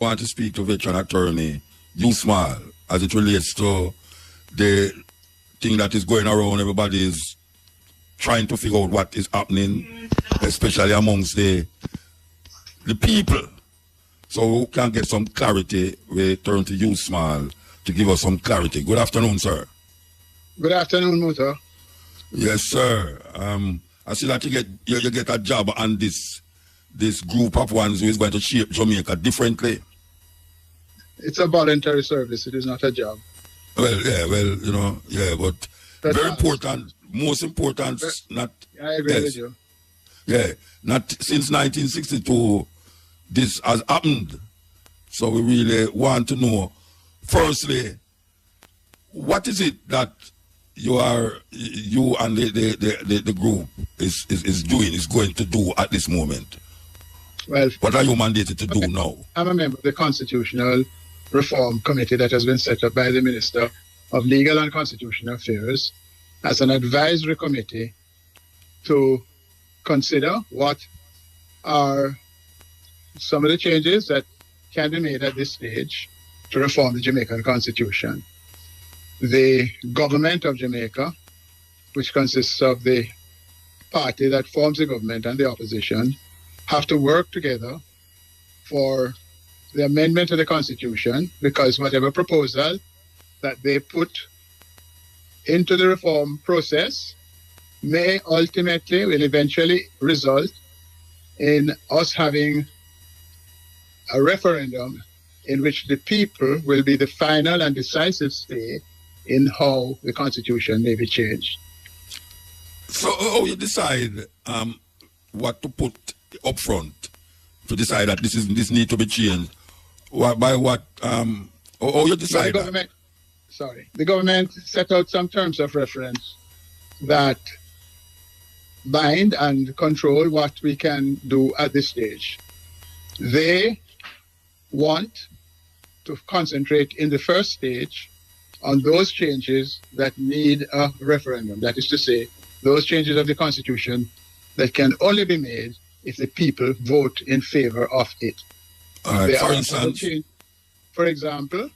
want to speak to veteran attorney Hugh Small as it relates to the thing that is going around. Everybody is trying to figure out what is happening, especially amongst the people. So we can get some clarity. We turn to Hugh Small to give us some clarity. Good afternoon, sir. Good afternoon, Muta. Yes, sir. I see that you get a job on this group of ones who is going to shape Jamaica differently. It's a voluntary service. It is not a job. Well, but very important, most important, not... I agree with you. Yeah, not since 1962, this has happened. So we really want to know, firstly, what is it that you and the group is doing, is going to do at this moment? Well, what are you mandated to do now? I'm a member of the Constitutional Reform Committee that has been set up by the Minister of Legal and Constitutional Affairs as an advisory committee to consider what are some of the changes that can be made at this stage to reform the Jamaican Constitution. The government of Jamaica, which consists of the party that forms the government and the opposition, have to work together for the amendment of the Constitution, because whatever proposal that they put into the reform process will eventually result in us having a referendum in which the people will be the final and decisive say in how the Constitution may be changed. So how you decide what to put up front to decide that this need to be changed? By what? How you decide? The government set out some terms of reference that bind and control what we can do at this stage. They want to concentrate in the first stage on those changes that need a referendum. That is to say, those changes of the Constitution that can only be made if the people vote in favor of it. For example,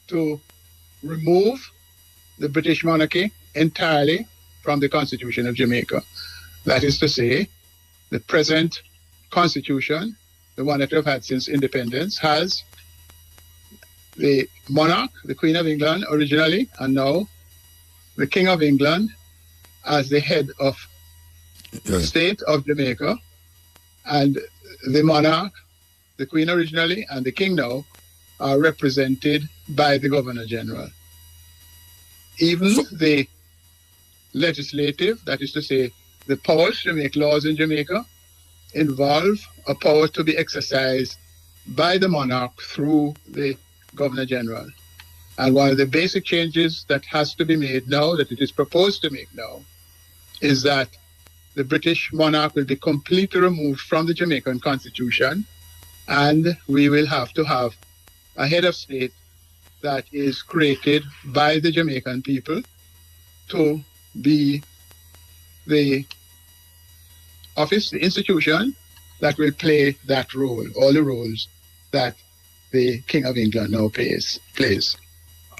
to remove the British monarchy entirely from the Constitution of Jamaica. That is to say, the present Constitution, the one that we've had since independence, has the monarch, the Queen of England originally, and now the King of England as the head of the state of Jamaica, and the monarch, the Queen originally, and the King now are represented by the Governor General. Even the legislative, that is to say, the powers to make laws in Jamaica, involve a power to be exercised by the monarch through the Governor General. And one of the basic changes that has to be made now, that it is proposed to make now, is that the British monarch will be completely removed from the Jamaican Constitution, and we will have to have a head of state that is created by the Jamaican people to be the office, the institution that will play that role, all the roles that the King of England now plays.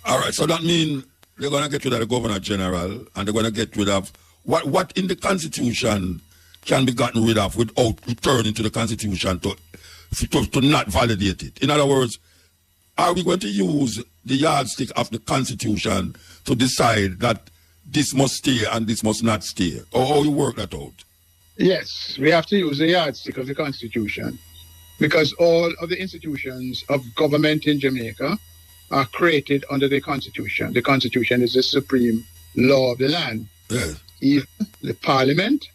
All right, so that means they're going to get rid of the Governor General, and they're going to get rid of what in the Constitution can be gotten rid of without returning to the Constitution to not validate it. In other words, are we going to use the yardstick of the Constitution to decide that this must stay and this must not stay? Or how you work that out? Yes, we have to use the yardstick of the Constitution, because all of the institutions of government in Jamaica are created under the Constitution. The Constitution is the supreme law of the land. Yes. Even the Parliament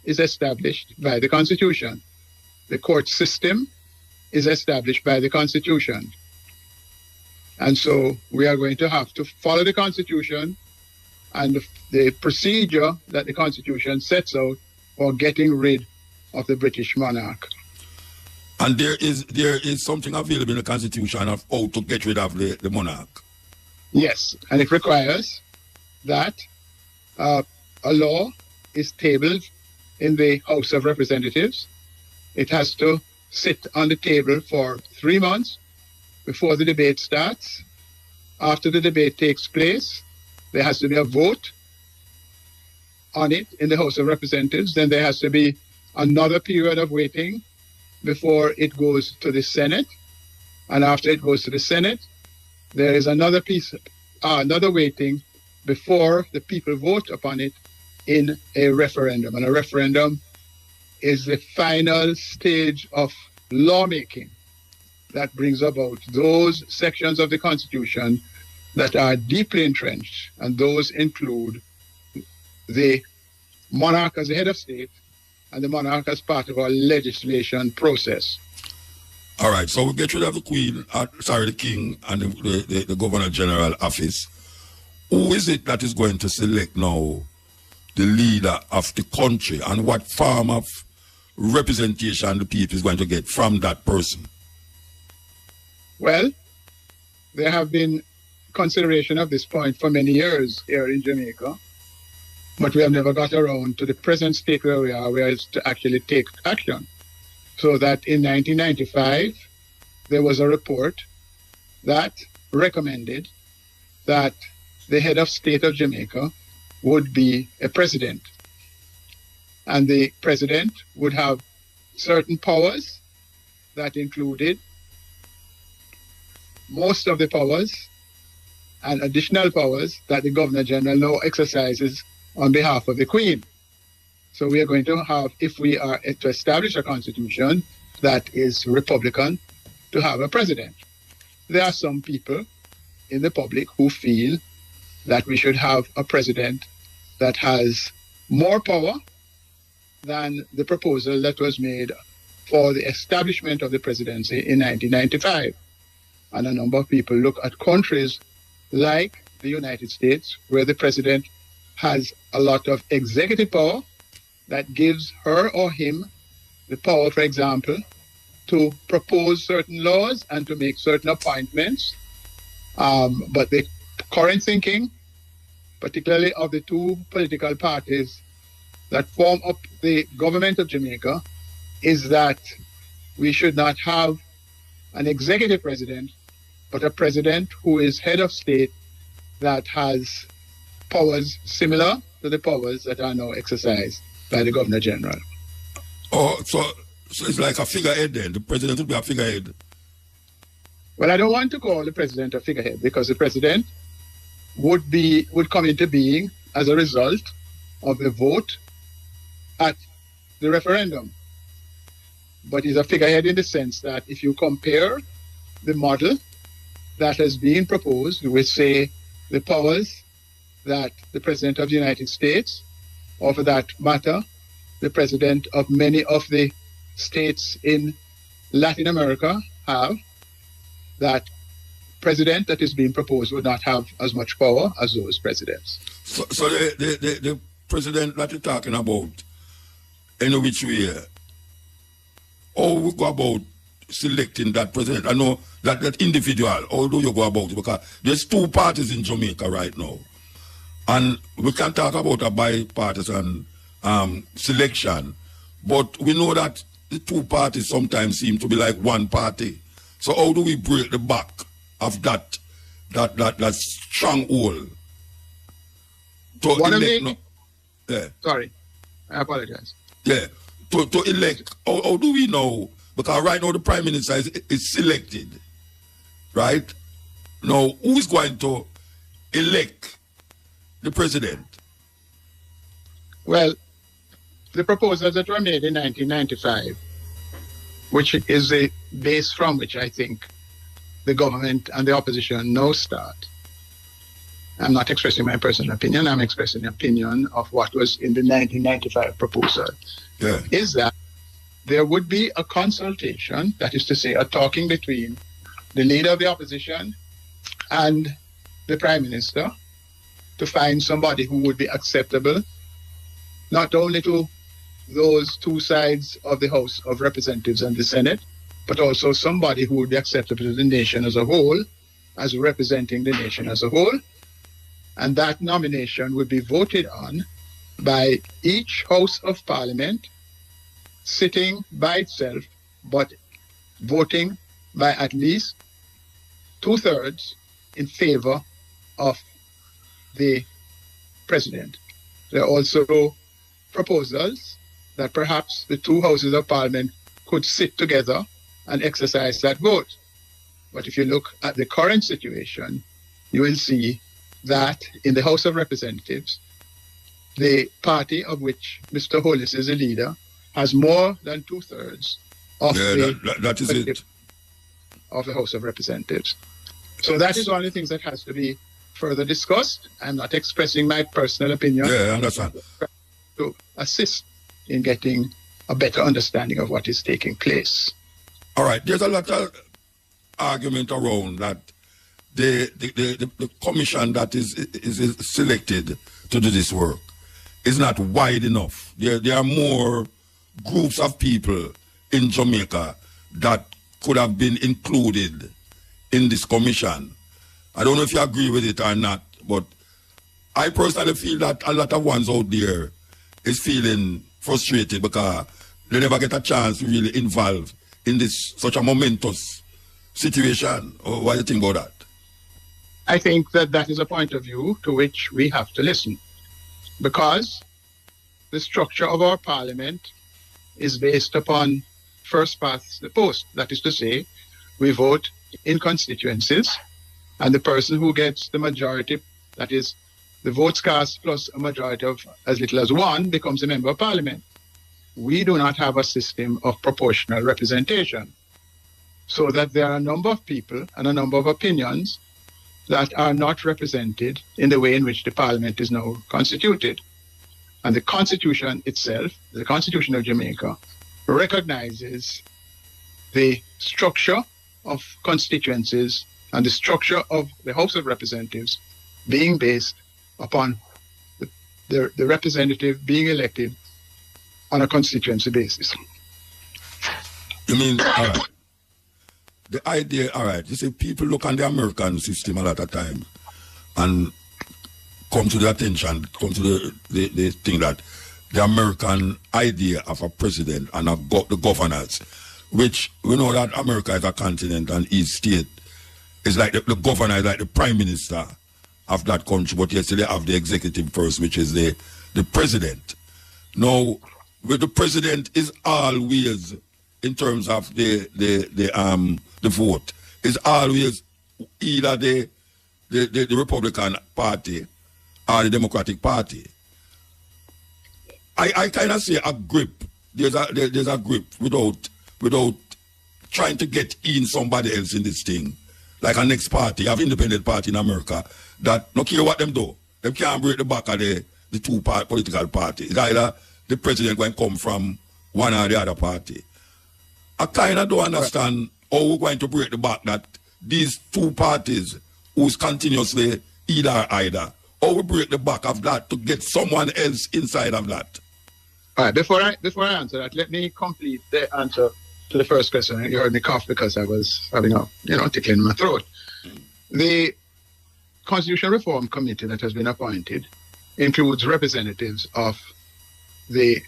is established by the Constitution. The court system is established by the Constitution. And so we are going to have to follow the Constitution and the procedure that the Constitution sets out for getting rid of the British monarch. And there is something available in the Constitution of how to get rid of the monarch. Yes, and it requires that a law is tabled in the House of Representatives. It has to sit on the table for 3 months before the debate starts. After the debate takes place, there has to be a vote on it in the House of Representatives. Then there has to be another period of waiting before it goes to the Senate. And after it goes to the Senate, there is another waiting before the people vote upon it in a referendum. And a referendum is the final stage of lawmaking that brings about those sections of the Constitution that are deeply entrenched, and those include the monarch as the head of state and the monarch as part of our legislation process. All right, so we get rid of the the king and the governor general office. Who is it that is going to select now the leader of the country, and what form of representation the people is going to get from that person? Well, there have been consideration of this point for many years here in Jamaica, but we have never got around to the present state where we are, where it's to actually take action. So that in 1995, there was a report that recommended that the head of state of Jamaica would be a president. And the president would have certain powers that included most of the powers and additional powers that the Governor General now exercises on behalf of the Queen. So we are going to have, if we are to establish a constitution that is Republican, to have a president. There are some people in the public who feel that we should have a president that has more power than the proposal that was made for the establishment of the presidency in 1995. And a number of people look at countries like the United States, where the president has a lot of executive power that gives her or him the power, for example, to propose certain laws and to make certain appointments. But the current thinking, particularly of the two political parties that form up the government of Jamaica, is that we should not have an executive president, but a president who is head of state that has powers similar to the powers that are now exercised by the Governor General. Oh, so it's like a figurehead then? The president would be a figurehead? Well, I don't want to call the president a figurehead, because the president would come into being as a result of the vote at the referendum. But he's a figurehead in the sense that if you compare the model that has been proposed with, say, the powers that the President of the United States, or for that matter, the President of many of the states in Latin America have, that president that is being proposed would not have as much power as those presidents. So the president that you're talking about, in which way, how we go about selecting that president? I know that individual, how do you go about it? Because there's two parties in Jamaica right now. And we can talk about a bipartisan selection, but we know that the two parties sometimes seem to be like one party. So how do we break the back of that stronghold? Sorry, I apologize. Yeah, to elect. How do we know? Because right now the Prime Minister is selected, right? Now, who is going to elect the president? Well, the proposals that were made in 1995, which is the base from which I think the government and the opposition now start. I'm not expressing my personal opinion, I'm expressing the opinion of what was in the 1995 proposal. Yeah. Is that there would be a consultation, that is to say, a talking between the leader of the opposition and the Prime Minister to find somebody who would be acceptable, not only to those two sides of the House of Representatives and the Senate, but also somebody who would be acceptable to the nation as a whole, as representing the nation as a whole. And that nomination would be voted on by each House of Parliament, sitting by itself, but voting by at least 2/3 in favor of the president. There are also proposals that perhaps the two houses of parliament could sit together and exercise that vote. But if you look at the current situation, you will see that in the House of Representatives, the party of which Mr. Hollis is a leader has more than 2/3 of that is it. Of the House of Representatives. So that is one of the things that has to be further discussed. I'm not expressing my personal opinion. Yeah, I understand. To assist in getting a better understanding of what is taking place. All right, there's a lot of argument around that the commission that is selected to do this work is not wide enough. There are more groups of people in Jamaica that could have been included in this commission. I don't know if you agree with it or not, but I personally feel that a lot of ones out there is feeling frustrated because they never get a chance to really involve in this such a momentous situation. Or what do you think about that? I think that is a point of view to which we have to listen, because the structure of our parliament is based upon first past the post. That is to say, we vote in constituencies, and the person who gets the majority, that is, the votes cast plus a majority of as little as one, becomes a member of parliament. We do not have a system of proportional representation, so that there are a number of people and a number of opinions that are not represented in the way in which the parliament is now constituted. And the constitution itself, the Constitution of Jamaica, recognizes the structure of constituencies and the structure of the House of Representatives being based upon the representative being elected on a constituency basis. You mean, all right. The idea, all right, you see, people look on the American system a lot of time and come to the attention, come to the thing that the American idea of a president and the governors, which we know that America is a continent and each state is like the governor is like the prime minister of that country, but yes, they have the executive first, which is the president. Now, with the president is always, in terms of the vote, is always either the Republican Party or the Democratic Party. I kind of say a grip. There's a grip without trying to get in somebody else in this thing. Like a next party, have independent party in America that no care what them do, they can't break the back of the two political parties. It's either the president going to come from one or the other party. I kind of don't understand how we're going to break the back that these two parties who's continuously either, how we break the back of that to get someone else inside of that. All right, before I answer that, let me complete the answer to the first question. You heard me cough because I was having a, tickling in my throat. The Constitutional Reform Committee that has been appointed includes representatives of the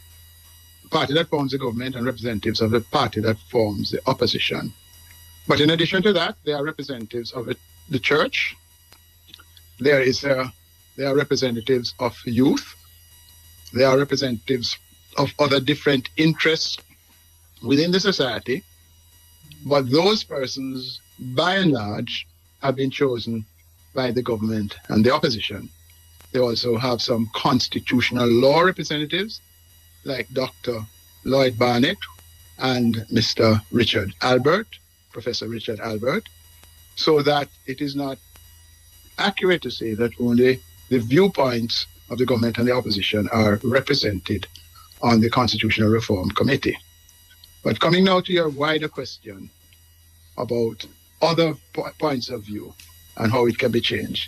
party that forms the government and representatives of the party that forms the opposition. But in addition to that, there are representatives of the church. There are representatives of youth. There are representatives of other different interests within the society. But those persons, by and large, have been chosen by the government and the opposition. They also have some constitutional law representatives, like Dr. Lloyd Barnett and Mr. Richard Albert, Professor Richard Albert, so that it is not accurate to say that only the viewpoints of the government and the opposition are represented on the Constitutional Reform Committee. But coming now to your wider question about other points of view and how it can be changed.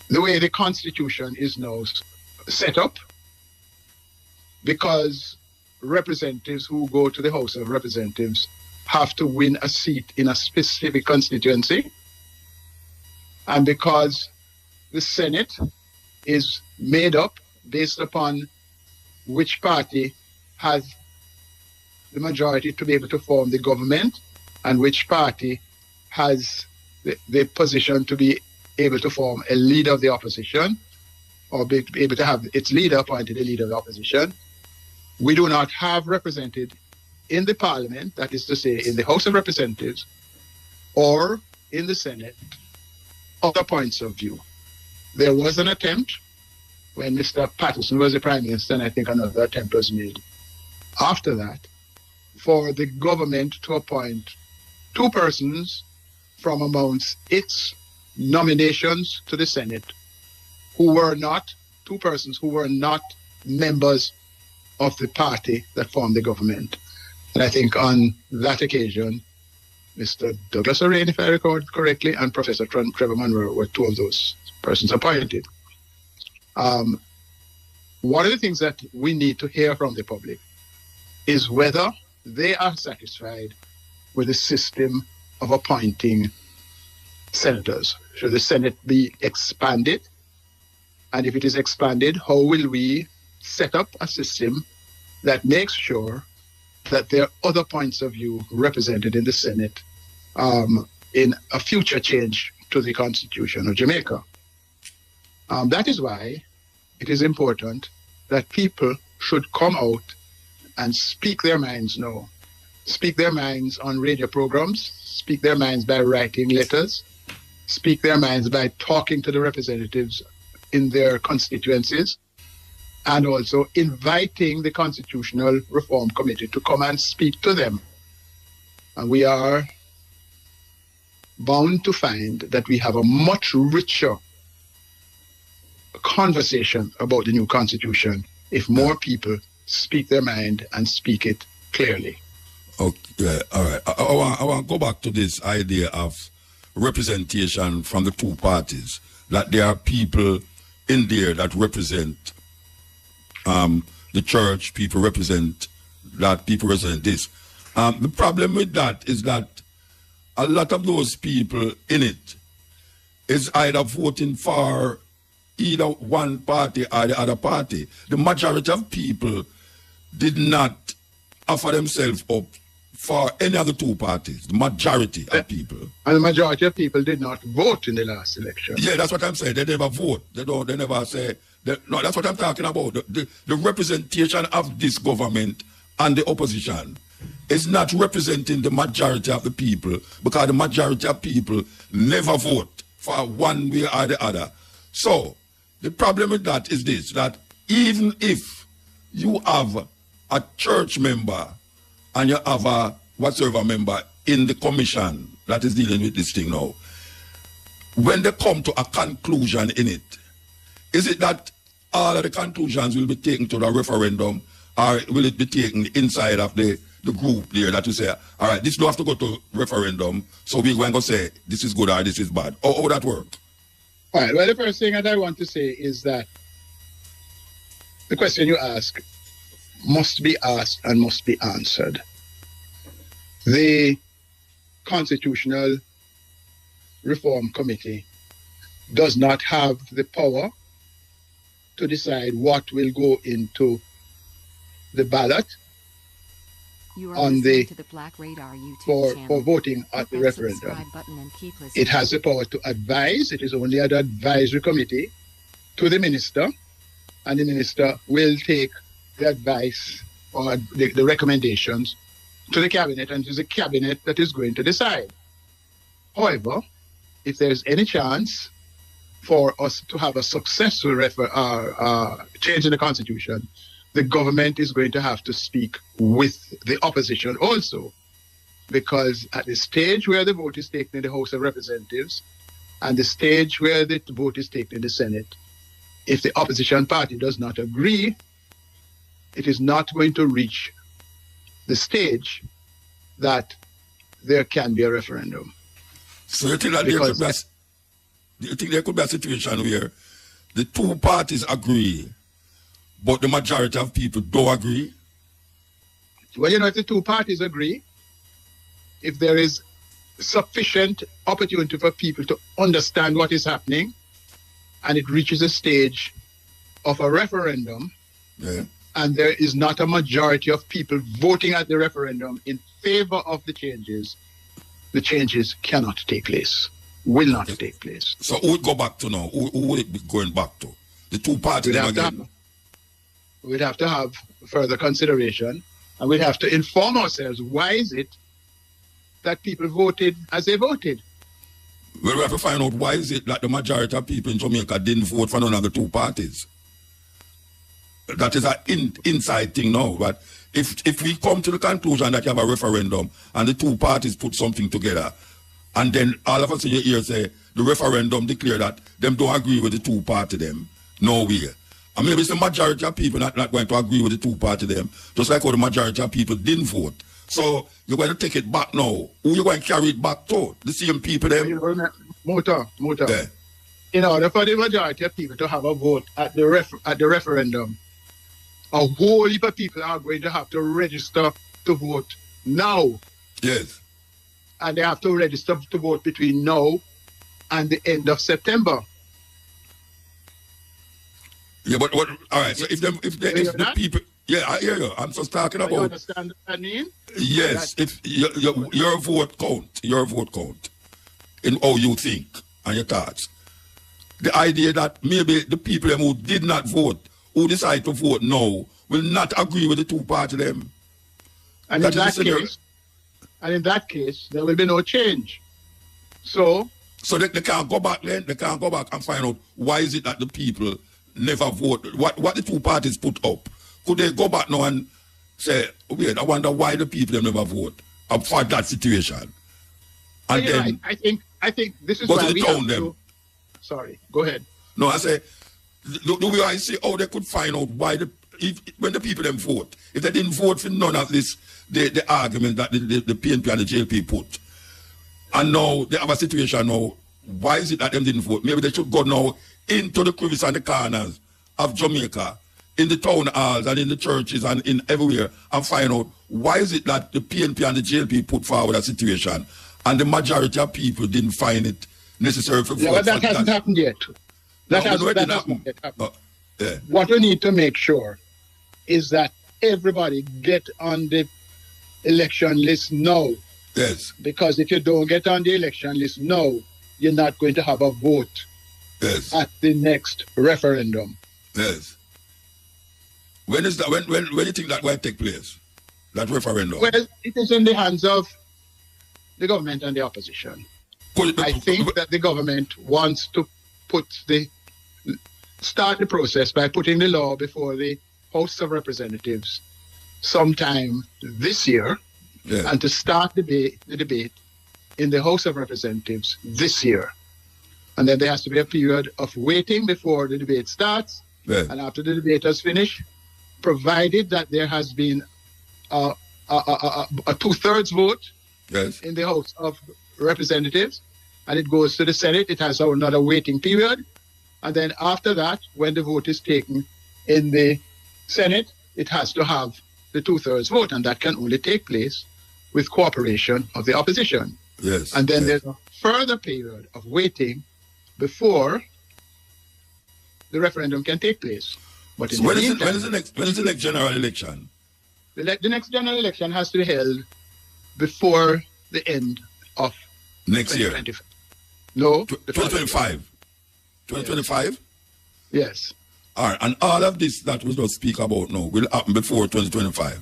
The way the Constitution is now set up, because representatives who go to the House of Representatives have to win a seat in a specific constituency, and because the Senate is made up based upon which party has the majority to be able to form the government, and which party has the position to be able to form a leader of the opposition, or be able to have its leader appointed a leader of the opposition. We do not have represented in the parliament, that is to say, in the House of Representatives or in the Senate, other points of view. There was an attempt when Mr. Patterson was the Prime Minister, and I think another attempt was made after that, for the government to appoint two persons from amongst its nominations to the Senate who were not members of the party that formed the government. And I think on that occasion, Mr. Douglas O'Rain, if I recall correctly, and Professor Trevor Monroe were two of those persons appointed. One of the things that we need to hear from the public is whether they are satisfied with the system of appointing senators. Should the Senate be expanded? And if it is expanded, how will we set up a system that makes sure that there are other points of view represented in the Senate in a future change to the Constitution of Jamaica? That is why it is important that people should come out and speak their minds now. Speak their minds on radio programs, speak their minds by writing letters, speak their minds by talking to the representatives in their constituencies, and also inviting the Constitutional Reform Committee to come and speak to them. And we are bound to find that we have a much richer conversation about the new Constitution if more people speak their mind and speak it clearly. Okay, all right. I want to go back to this idea of representation from the two parties, that there are people in there that represent the church, people represent that, people represent this. The problem with that is that a lot of those people in it is either voting for either one party or the other party. The majority of people did not offer themselves up for any of the two parties. The majority of people. And the majority of people did not vote in the last election. Yeah, that's what I'm saying. They never vote. They never say. No, that's what I'm talking about. The representation of this government and the opposition is not representing the majority of the people, because the majority of people never vote for one way or the other. So the problem with that is this, that even if you have a church member and you have a whatsoever member in the commission that is dealing with this thing now, when they come to a conclusion in it, is it that all of the conclusions will be taken to the referendum, or will it be taken inside of the group there that you say, all right, this don't have to go to referendum, so we're going to say this is good or this is bad? How that work? All right, well, the first thing that I want to say is that the question you ask must be asked and must be answered. The Constitutional Reform Committee does not have the power to decide what will go into the ballot on the for voting at the referendum. It has the power to advise. It is only an advisory committee to the minister, and the minister will take the advice or the recommendations to the cabinet, and it is the cabinet that is going to decide. However, if there is any chance for us to have a successful change in the Constitution, the government is going to have to speak with the opposition also, because at the stage where the vote is taken in the House of Representatives and the stage where the vote is taken in the Senate, if the opposition party does not agree, it is not going to reach the stage that there can be a referendum. So you think that there could be a situation where the two parties agree, but the majority of people don't agree? Well, if the two parties agree, if there is sufficient opportunity for people to understand what is happening, and it reaches a stage of a referendum, and there is not a majority of people voting at the referendum in favor of the changes cannot take place, will not take place. So who would go back to now? Who would it be going back to? The two parties again? We'd have to have further consideration, and we'd have to inform ourselves, why is it that people voted as they voted? Well, we have to find out why is it that the majority of people in Jamaica didn't vote for none of the two parties. That is an inside thing now. But if we come to the conclusion that you have a referendum and the two parties put something together, and then all of a sudden you hear say the referendum declare that them don't agree with the two party them, no way. And maybe it's the majority of people not going to agree with the two party them, just like how the majority of people didn't vote. So you're going to take it back now. Who you going to carry it back to? The same people them? Muta. Yeah. In order for the majority of people to have a vote at the referendum, a whole heap of people are going to have to register to vote now. Yes. And they have to register to vote between now and the end of September. Yeah, but what? All right. So if the people, yeah, I hear you. I'm just talking about. You understand what I mean? Yes. If your vote count in how you think and your thoughts. The idea that maybe the people who did not vote, who decide to vote now, will not agree with the two parties them. And in that case, there will be no change. So they can't go back then. They can't go back and find out why is it that the people never vote. What the two parties put up. Could they go back now and say, wait, I wonder why the people never vote for that situation? And then I think this is why we have to. Sorry, go ahead. No, I say the way I say, they could find out why when the people them vote. If they didn't vote for none of this, the argument that the PNP and the JLP put, and now they have a situation now. Why is it that them didn't vote? Maybe they should go now into the crevices and the corners of Jamaica, in the town halls and in the churches and in everywhere, and find out why is it that the PNP and the JLP put forward a situation and the majority of people didn't find it necessary for vote. Yeah, but that hasn't happened yet. That hasn't happened yet. What we need to make sure is that everybody get on the election list now. Yes. Because if you don't get on the election list now, you're not going to have a vote. Yes. At the next referendum. Yes. When is that? When do you think that will take place? That referendum? Well, it is in the hands of the government and the opposition. I think that the government wants to start the process by putting the law before the House of Representatives sometime this year, and to start the debate in the House of Representatives this year. And then there has to be a period of waiting before the debate starts. Yeah. And after the debate has finished, provided that there has been a two-thirds vote in the House of Representatives, and it goes to the Senate, it has another waiting period. And then after that, when the vote is taken in the Senate, it has to have the two-thirds vote, and that can only take place with cooperation of the opposition. Yes. And then there's a further period of waiting before the referendum can take place. But in when is the next general election? The next general election has to be held before the end of next year. No, 2025. 2025? Yes. All right, and all of this that we just speak about now will happen before 2025.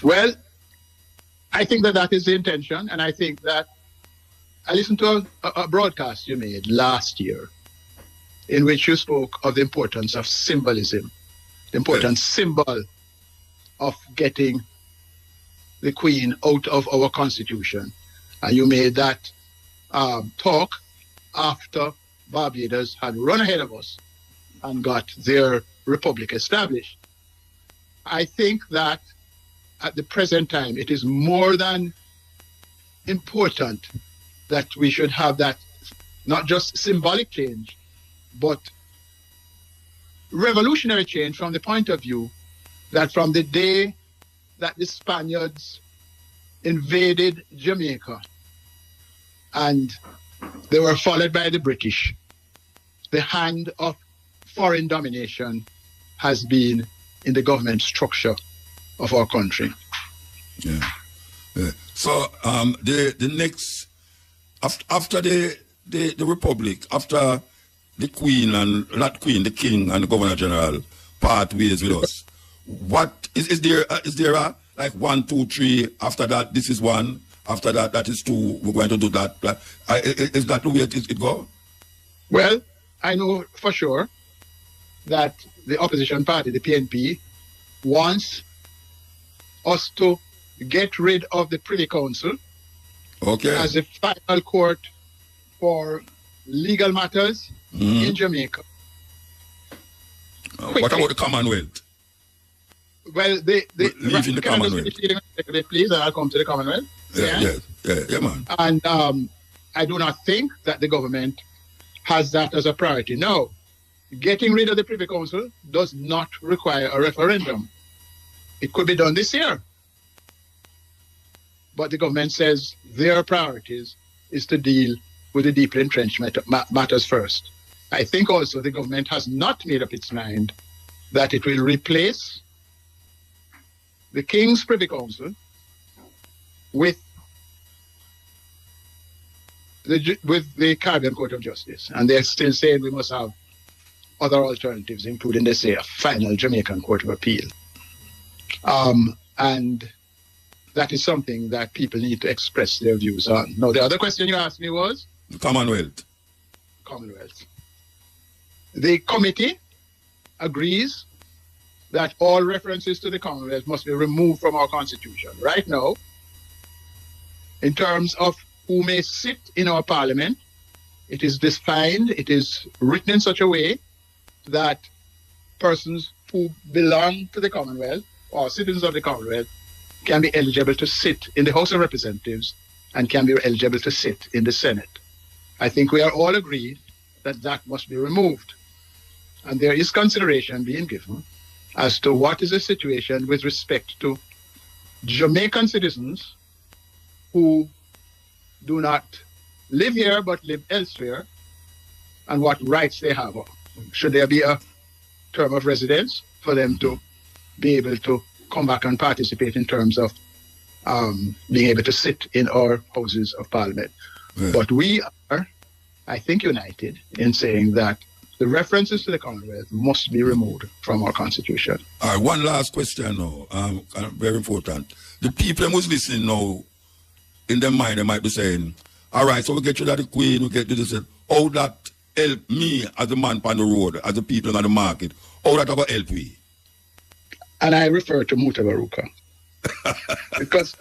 Well, I think that is the intention, and I think that I listened to a broadcast you made last year in which you spoke of the importance of symbolism, the important symbol of getting the Queen out of our Constitution. And you made that talk after Barbados had run ahead of us and got their republic established. I think that at the present time, it is more than important that we should have that, not just symbolic change, but revolutionary change from the point of view that from the day that the Spaniards invaded Jamaica and they were followed by the British, the hand of foreign domination has been in the government structure of our country. Yeah. So the next after the Republic, after the Queen and not Queen, the King and the Governor General part ways with us, what is there a like 1, 2, 3 after that? This is 1. After that, that is 2. We're going to do that. Is that the way it go? Well, I know for sure that the opposition party, the PNP, wants us to get rid of the Privy Council as a final court for legal matters in Jamaica. What about the Commonwealth? Well, leaving the Commonwealth. Please, and I'll come to the Commonwealth. Yeah, man. And I do not think that the government has that as a priority. No, getting rid of the Privy Council does not require a referendum. It could be done this year. But the government says their priorities is to deal with the deeply entrenched matters first. I think also the government has not made up its mind that it will replace the King's Privy Council with the Caribbean Court of Justice. And they're still saying we must have other alternatives, including, they say, a final Jamaican Court of Appeal. And that is something that people need to express their views on. Now, the other question you asked me was? The Commonwealth. Commonwealth. The committee agrees that all references to the Commonwealth must be removed from our Constitution. Right now, in terms of who may sit in our Parliament, it is defined, it is written in such a way that persons who belong to the Commonwealth or citizens of the Commonwealth can be eligible to sit in the House of Representatives and can be eligible to sit in the Senate. I think we are all agreed that that must be removed. And there is consideration being given as to what is the situation with respect to Jamaican citizens who do not live here but live elsewhere and what rights they have. Should there be a term of residence for them to be able to come back and participate in terms of being able to sit in our Houses of Parliament. Yeah. But we are, I think, united in saying that the references to the Commonwealth must be removed from our Constitution. All right, one last question now, very important. The people who's listening now, in their mind, they might be saying, all right, so we get you to the Queen, we get to this, how that help me as a man on the road, as the people on the market, how that will help me? And I refer to Mutabaruka. Because,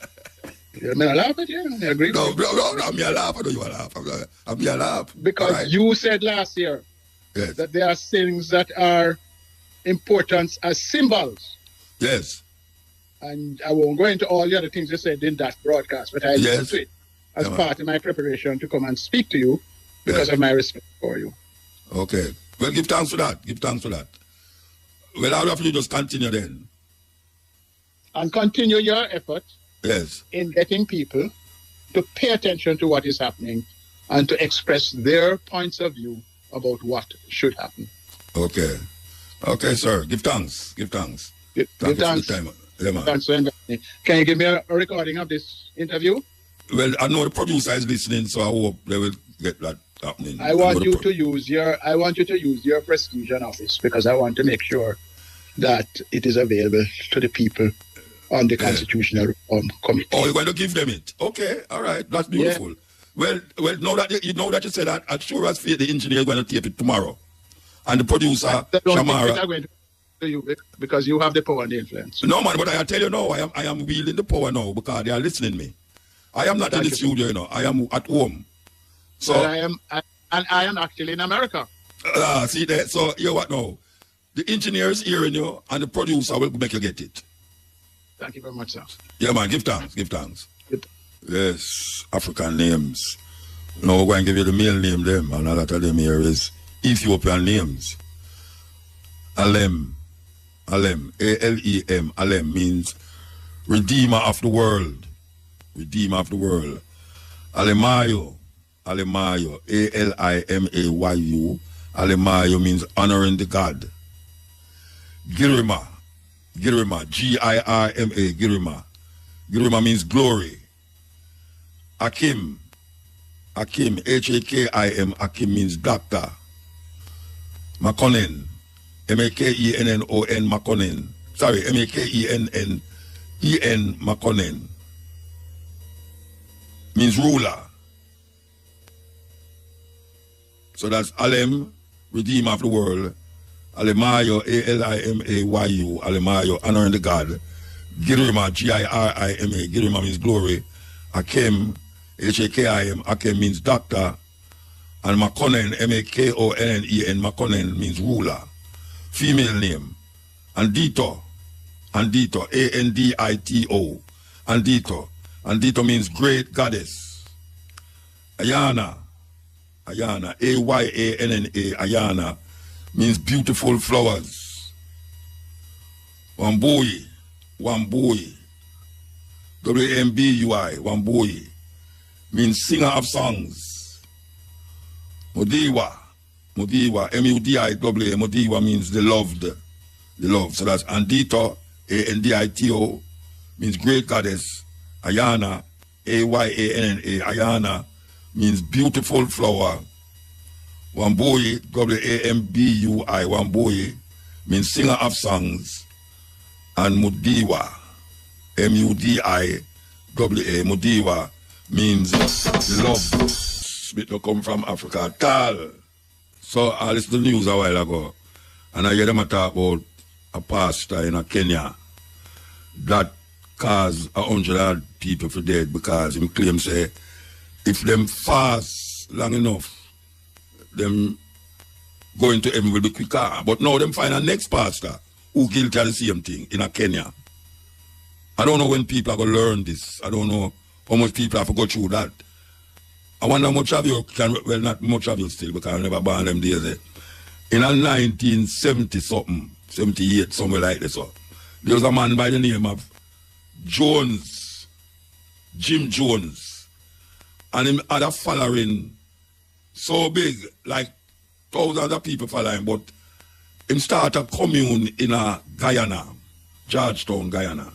I mean, I laugh at you, I agree. No, I'm a laugh, I know you a laugh. I'm a laugh. Because right. You said last year that there are things that are important as symbols. Yes. And I won't go into all the other things you said in that broadcast, but I listened to it as part of my preparation to come and speak to you because of my respect for you. Okay. Well, give thanks for that. Give thanks for that. Well, I'll have you just continue then. And continue your effort in getting people to pay attention to what is happening and to express their points of view about what should happen. Okay. Okay, sir. Give thanks. Give thanks. Give thanks. For the time. Yeah, man. Thanks for inviting me. Can you give me a recording of this interview? Well, I know the producer is listening, so I hope they will get that happening. I want you to use your prestige and office because I want to make sure that it is available to the people on the Constitutional Reform Committee. Oh, you're going to give them it? Okay, all right, that's beautiful. Yeah. Well, now that you said that, as sure as fate, the engineer is going to tape it tomorrow, and the producer Shamara. You because you have the power and the influence. No, man, but I tell you now, I am wielding the power now because they are listening to me. I am not in the studio, you know. I am at home. So well, I am actually in America. See that? So you know what now? The engineer is hearing you, and the producer will make you get it. Thank you very much, sir. Yeah, man. Give thanks. Give thanks. Yes, African names. Now we're going to give you the male name, them, and a lot of them here is Ethiopian names. Alem, A-L-E-M, Alem means Redeemer of the world. Redeemer of the world. Alemayo, A-L-I-M-A-Y-U. Alemayo means honoring the God. Girima, Girima, G-I-R-M-A, Girima. Girima means glory. Hakim, H-A-K-I-M, Hakim means doctor. Makonnen, M-A-K-E-N-N-O-N, Makonnen. Sorry, M-A-K-E-N-N-E-N, Makonnen. Means ruler. So that's Alem, Redeemer of the world. Alemayo, A-L-I-M-A-Y-U, Alemayo, honoring the God. Girima, G-I-R-I-M-A, Girima means glory. Hakim, H-A-K-I-M, Hakim means doctor. And Makonnen, M-A-K-O-N-N-E-N, Makonnen means ruler. Female name. Andito, A-N-D-I-T-O, Andito. Andito means great goddess. Ayana, A-Y-A-N-N-A, Ayana means beautiful flowers. Wambui, W-A-M-B-U-I, Wambui means singer of songs. Mudiwa, M-U-D-I-W-A, Mudiwa means the loved. So that's Andito, A-N-D-I-T-O, means great goddess. Ayana, A-Y-A-N-N-A, Ayana means beautiful flower. Wambui, W-A-M-B-U-I, Wambui means singer of songs. And Mudiwa, M-U-D-I-W-A, Mudiwa means love. It to come from Africa at all. So I listened to the news a while ago, and I hear them talk about a pastor in Kenya that caused 100 people for dead because him claim say if them fast long enough, them going to heaven will be quicker. But now them find a next pastor who guilty of the same thing in Kenya. I don't know when people are going to learn this. I don't know how much people have to go through that. I wonder how much of you can, well, not much of you still, because I never born them days. In 1970 something, 78, somewhere like this. So, there was a man by the name of Jones, Jim Jones, and him had a following so big, like thousands of people following, but him start a commune in Guyana, Georgetown, Guyana.